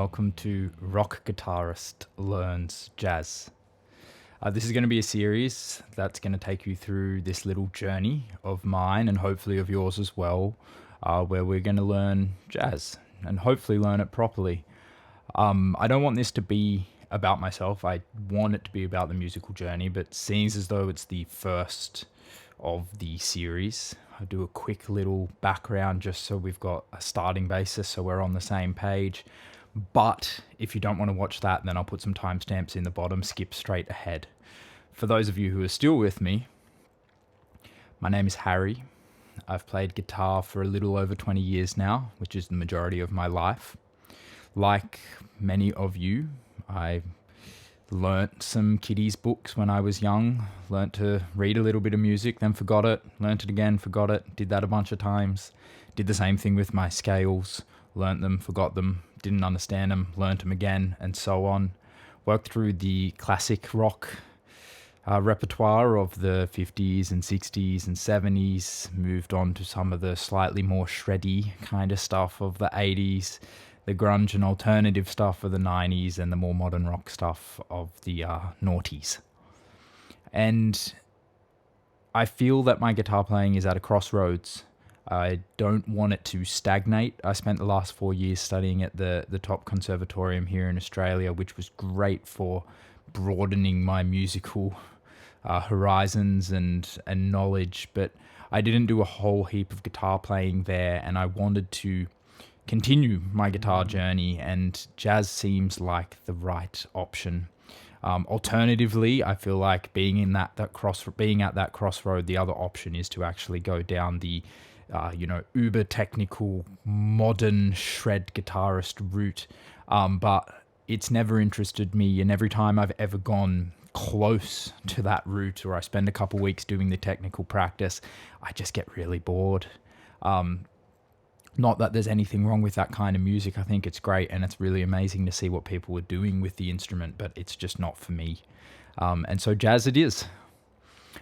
welcome to Rock Guitarist Learns Jazz. This is going to be a series that's going to take you through this little journey of mine and hopefully of yours as well, where we're going to learn jazz and hopefully learn it properly. I don't want this to be about myself. I want it to be about the musical journey, but seeing as though it's the first of the series, I'll do a quick little background just so we've got a starting basis so we're on the same page. But if you don't want to watch that, then I'll put some timestamps in the bottom, skip straight ahead. For those of you who are still with me, my name is Harry. I've played guitar for a little over 20 years now, which is the majority of my life. Like many of you, I learnt some kiddies books when I was young, learnt to read a little bit of music, then forgot it, learnt it again, forgot it, did that a bunch of times, did the same thing with my scales, learnt them, forgot them, didn't understand them, learnt them again, and so on. Worked through the classic rock repertoire of the 50s and 60s and 70s, moved on to some of the slightly more shreddy kind of stuff of the 80s, the grunge and alternative stuff of the 90s, and the more modern rock stuff of the noughties. And I feel that my guitar playing is at a crossroads. I don't want it to stagnate. I spent the last 4 years studying at the top conservatorium here in Australia, which was great for broadening my musical horizons and knowledge, but I didn't do a whole heap of guitar playing there, and I wanted to continue my guitar journey, and jazz seems like the right option. Alternatively, I feel like being at that crossroad, the other option is to actually go down the uber technical modern shred guitarist route, but it's never interested me, and every time I've ever gone close to that route, or I spend a couple weeks doing the technical practice, I just get really bored. Not that there's anything wrong with that kind of music. I think it's great, and it's really amazing to see what people are doing with the instrument, but it's just not for me. And so jazz it is.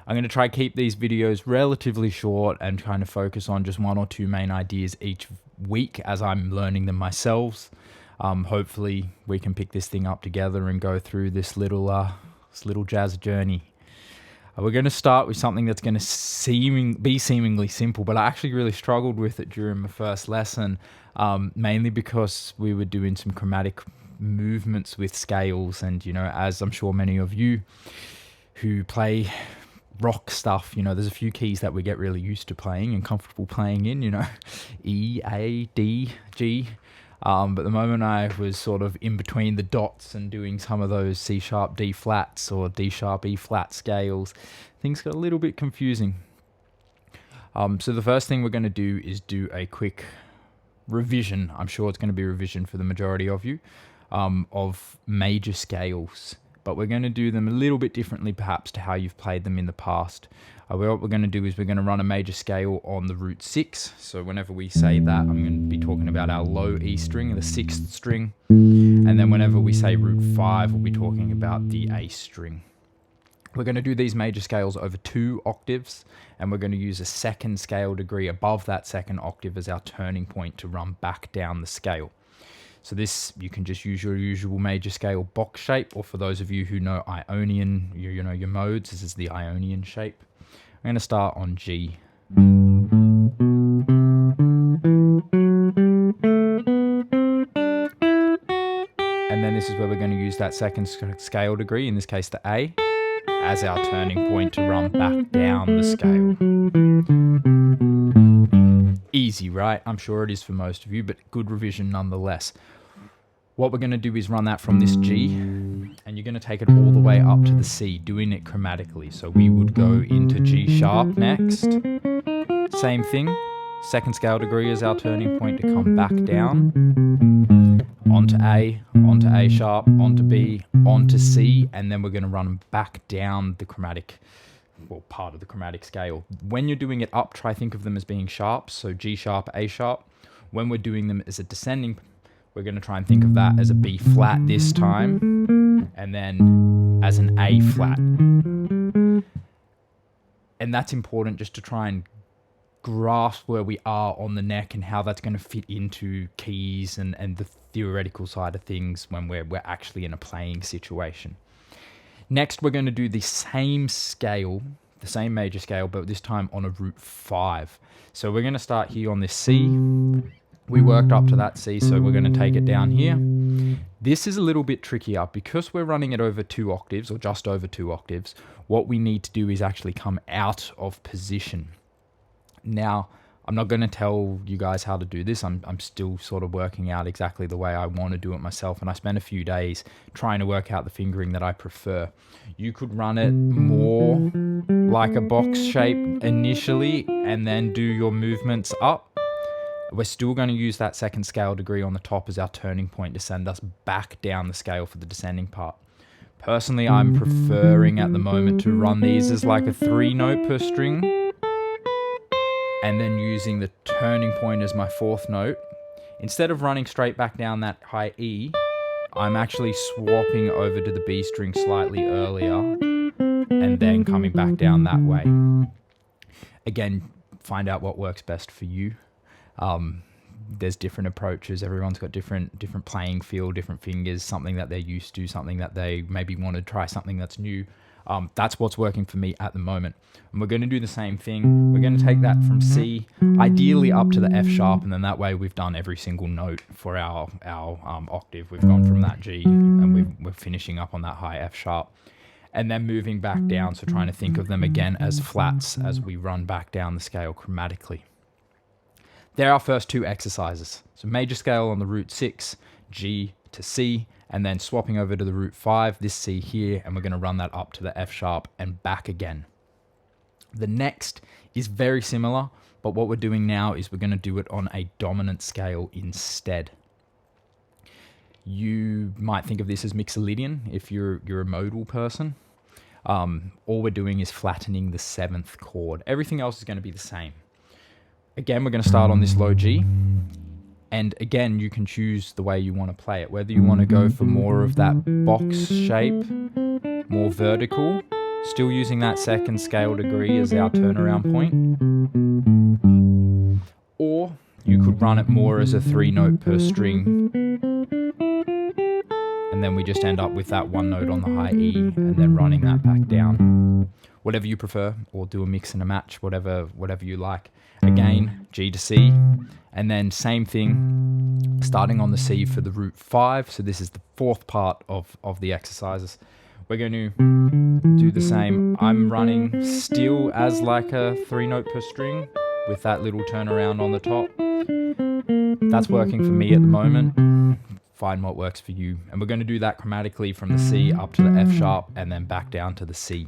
I'm going to try to keep these videos relatively short and kind of focus on just one or two main ideas each week as I'm learning them myself. Hopefully we can pick this thing up together and go through this little jazz journey. We're going to start with something that's going to be seemingly simple, but I actually really struggled with it during my first lesson, mainly because we were doing some chromatic movements with scales, and as I'm sure many of you who play rock stuff, there's a few keys that we get really used to playing and comfortable playing in, E, A, D, G. But the moment I was sort of in between the dots and doing some of those C sharp D flats or D sharp E flat scales, things got a little bit confusing. So the first thing we're going to do is do a quick revision. I'm sure it's going to be a revision for the majority of you, of major scales. But we're going to do them a little bit differently perhaps to how you've played them in the past. What we're going to do is we're going to run a major scale on the root 6. So whenever we say that, I'm going to be talking about our low E string, the 6th string. And then whenever we say root 5, we'll be talking about the A string. We're going to do these major scales over 2 octaves, and we're going to use a second scale degree above that second octave as our turning point to run back down the scale. So this, you can just use your usual major scale box shape, or for those of you who know Ionian, your modes, this is the Ionian shape. I'm going to start on G. And then this is where we're going to use that second scale degree, in this case the A, as our turning point to run back down the scale. Easy, right? I'm sure it is for most of you, but good revision nonetheless. What we're going to do is run that from this G, and you're going to take it all the way up to the C, doing it chromatically. So we would go into G sharp next. Same thing, second scale degree is our turning point to come back down. Onto A sharp, onto B, onto C, and then we're going to run back down the chromatic, part of the chromatic scale. When you're doing it up, try think of them as being sharps, so G sharp, A sharp. When we're doing them as a descending, we're going to try and think of that as a B flat this time, and then as an A flat. And that's important just to try and grasp where we are on the neck and how that's going to fit into keys and the theoretical side of things when we're actually in a playing situation. Next, we're going to do the same scale, the same major scale, but this time on a root 5. So we're going to start here on this C. We worked up to that C, so we're going to take it down here. This is a little bit trickier because we're running it over 2 octaves or just over 2 octaves. What we need to do is actually come out of position. Now, I'm not going to tell you guys how to do this. I'm still sort of working out exactly the way I want to do it myself, and I spent a few days trying to work out the fingering that I prefer. You could run it more like a box shape initially and then do your movements up. We're still going to use that second scale degree on the top as our turning point to send us back down the scale for the descending part. Personally, I'm preferring at the moment to run these as like a 3-note per string, and then using the turning point as my 4th note. Instead of running straight back down that high E, I'm actually swapping over to the B string slightly earlier and then coming back down that way. Again, find out what works best for you. There's different approaches. Everyone's got different playing feel, different fingers, something that they're used to, something that they maybe want to try, something that's new. That's what's working for me at the moment. And we're going to do the same thing. We're going to take that from C, ideally up to the F sharp, and then that way we've done every single note for our octave. We've gone from that G, and we're finishing up on that high F sharp. And then moving back down, so trying to think of them again as flats as we run back down the scale chromatically. They're our first 2 exercises. So major scale on the root 6, G to C, and then swapping over to the root 5, this C here, and we're going to run that up to the F sharp and back again. The next is very similar, but what we're doing now is we're going to do it on a dominant scale instead. You might think of this as mixolydian if you're a modal person. All we're doing is flattening the 7th chord. Everything else is going to be the same. Again, we're going to start on this low G. And again, you can choose the way you want to play it. Whether you want to go for more of that box shape, more vertical, still using that second scale degree as our turnaround point. Or you could run it more as a 3-note per string. And then we just end up with that 1 note on the high E and then running that back down. Whatever you prefer, or do a mix and a match, whatever you like. Again, G to C, and then same thing, starting on the C for the root 5. So this is the 4th part of the exercises. We're going to do the same. I'm running still as like a 3-note per string with that little turnaround on the top. That's working for me at the moment. Find what works for you. And we're going to do that chromatically from the C up to the F sharp and then back down to the C.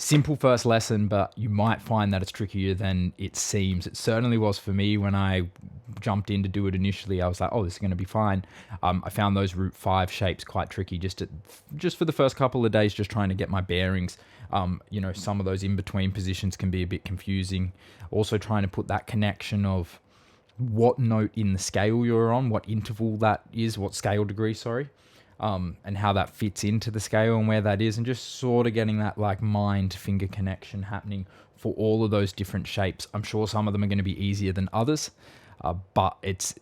Simple first lesson, but you might find that it's trickier than it seems. It certainly was for me when I jumped in to do it initially. I was like, oh, this is going to be fine. I found those root 5 shapes quite tricky just for the first couple of days, just trying to get my bearings. Some of those in-between positions can be a bit confusing. Also trying to put that connection of what note in the scale you're on, what interval that is, what scale degree, sorry. And how that fits into the scale and where that is, and just sort of getting that like mind-finger connection happening for all of those different shapes. I'm sure some of them are going to be easier than others, but it's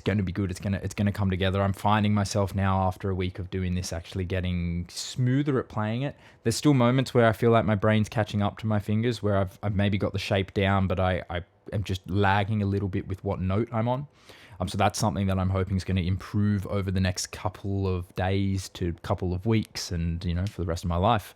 going to be good. It's going to come together. I'm finding myself now after a week of doing this actually getting smoother at playing it. There's still moments where I feel like my brain's catching up to my fingers, where I've maybe got the shape down, but I am just lagging a little bit with what note I'm on. So that's something that I'm hoping is going to improve over the next couple of days to couple of weeks and, for the rest of my life.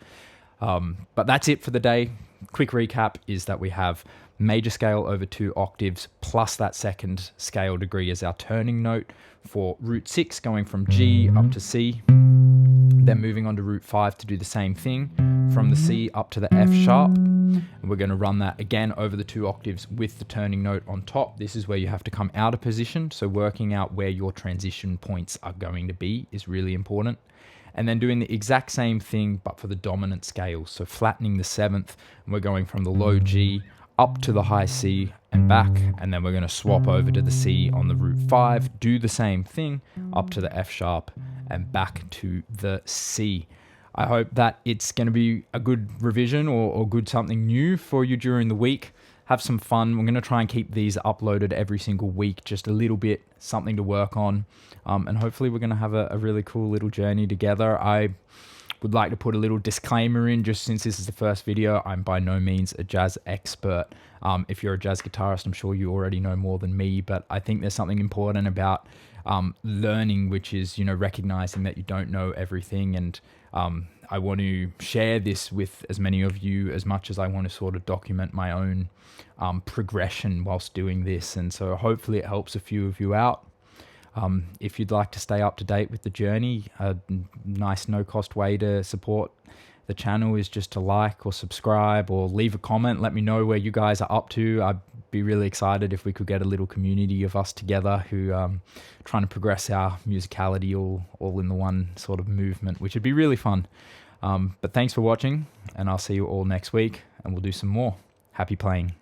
But that's it for the day. Quick recap is that we have major scale over 2 octaves plus that second scale degree as our turning note for root 6, going from G up to C. Then moving on to root 5 to do the same thing from the C up to the F sharp. And we're going to run that again over the 2 octaves with the turning note on top. This is where you have to come out of position. So working out where your transition points are going to be is really important. And then doing the exact same thing, but for the dominant scale. So flattening the 7th, and we're going from the low G up to the high C and back. And then we're going to swap over to the C on the root 5, do the same thing up to the F sharp and back to the C. I hope that it's going to be a good revision or good something new for you during the week. have some fun. We're going to try and keep these uploaded every single week, just a little bit, something to work on. And hopefully we're going to have a really cool little journey together. I would like to put a little disclaimer in, just since this is the first video, I'm by no means a jazz expert. If you're a jazz guitarist, I'm sure you already know more than me, but I think there's something important about learning, which is, recognizing that you don't know everything. And I want to share this with as many of you as much as I want to sort of document my own progression whilst doing this. And so hopefully it helps a few of you out. If you'd like to stay up to date with the journey, a nice no-cost way to support the channel is just to like or subscribe or leave a comment. Let me know where you guys are up to. I'd be really excited if we could get a little community of us together who trying to progress our musicality all in the one sort of movement, which would be really fun. But thanks for watching, and I'll see you all next week, and we'll do some more. Happy playing.